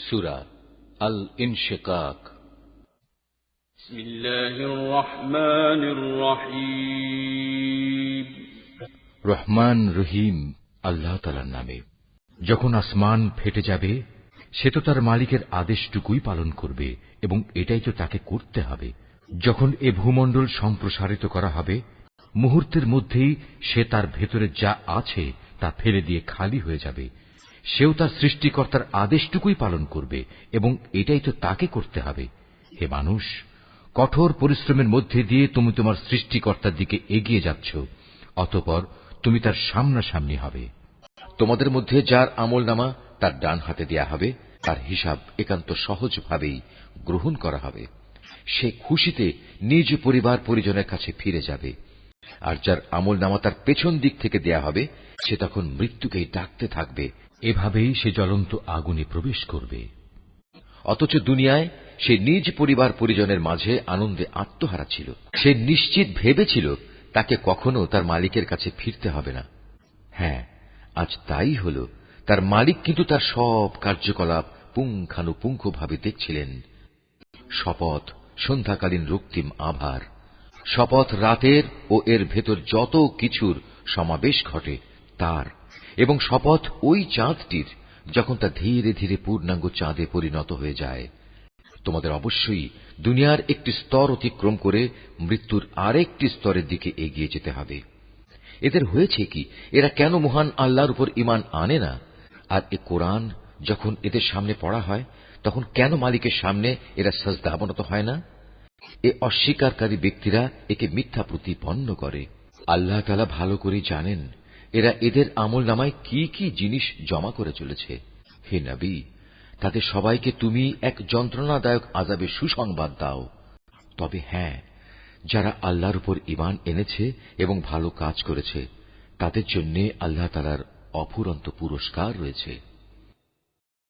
সূরা আল ইনশিকাক। বিসমিল্লাহির রহমানির রহিম। রহমান রহিম আল্লাহ তাআলার নামে। যখন আসমান ফেটে যাবে, সে তো তার মালিকের আদেশটুকুই পালন করবে এবং এটাই তো তাকে করতে হবে। যখন এ ভূমণ্ডল সম্প্রসারিত করা হবে, মুহূর্তের মধ্যেই সে তার ভেতরে যা আছে তা ফেলে দিয়ে খালি হয়ে যাবে। সেও তার সৃষ্টিকর্তার আদেশটুকুই পালন করবে এবং এটাই তো তাকে করতে হবে। হে মানুষ, কঠোর পরিশ্রমের মধ্যে দিয়ে তুমি তোমার সৃষ্টিকর্তার দিকে এগিয়ে যাচ্ছ, অতঃপর তুমি তার সামনাসামনি হবে। তোমাদের মধ্যে যার আমলনামা তার ডান হাতে দেয়া হবে, তার হিসাব একান্ত সহজভাবেই গ্রহণ করা হবে। সে খুশিতে নিজ পরিবার পরিজনের কাছে ফিরে যাবে। আর যার আমলনামা তার পেছন দিক থেকে দেয়া হবে, সে তখন মৃত্যুকেই ডাকতে থাকবে। এভাবেই সে জ্বলন্ত আগুনে প্রবেশ করবে। অথচ দুনিয়ায় সে নিজ পরিবার পরিজনের মাঝে আনন্দে আত্মহারা ছিল। সে নিশ্চিত ভেবেছিল তাকে কখনো তার মালিকের কাছে ফিরতে হবে না। হ্যাঁ, আজ তাই হল। তার মালিক কিন্তু তার সব কার্যকলাপ পুঙ্খানুপুঙ্খভাবে দেখছিলেন। শপথ সন্ধ্যাকালীন রক্তিম আভার, শপথ রাতের ও এর ভেতর যত কিছুর সমাবেশ ঘটে তার, এবং শপথ ওই চাঁদটির যখন তা ধীরে ধীরে পূর্ণাঙ্গ চাঁদে পরিণত হয়ে যায়। তোমাদের অবশ্যই দুনিয়ার একটি স্তর অতিক্রম করে মৃত্যুর আরেকটি স্তরের দিকে এগিয়ে যেতে হবে। এদের হয়েছে কি? এরা কেন মহান আল্লাহর উপর ঈমান আনে না? আর এ কোরআন যখন এদের সামনে পড়া হয়, তখন কেন মালিকের সামনে এরা সাজদা অবনত হয় না? এ অস্বীকারী ব্যক্তিরা একে মিথ্যা প্রতিপন্ন করে। আল্লাহ তাআলা ভালো করে জানেন এরা এদের আমলনামায় কি কি জিনিস জমা করে চলেছে। হে নবী, তাদের সবাইকে তুমি এক যন্ত্রণাদায়ক আযাবের সুসংবাদ দাও। তবে হ্যাঁ, যারা আল্লাহর উপর ঈমান এনেছে এবং ভালো কাজ করেছে, তাদের জন্য আল্লাহ তাআলার অফুরন্ত পুরস্কার রয়েছে।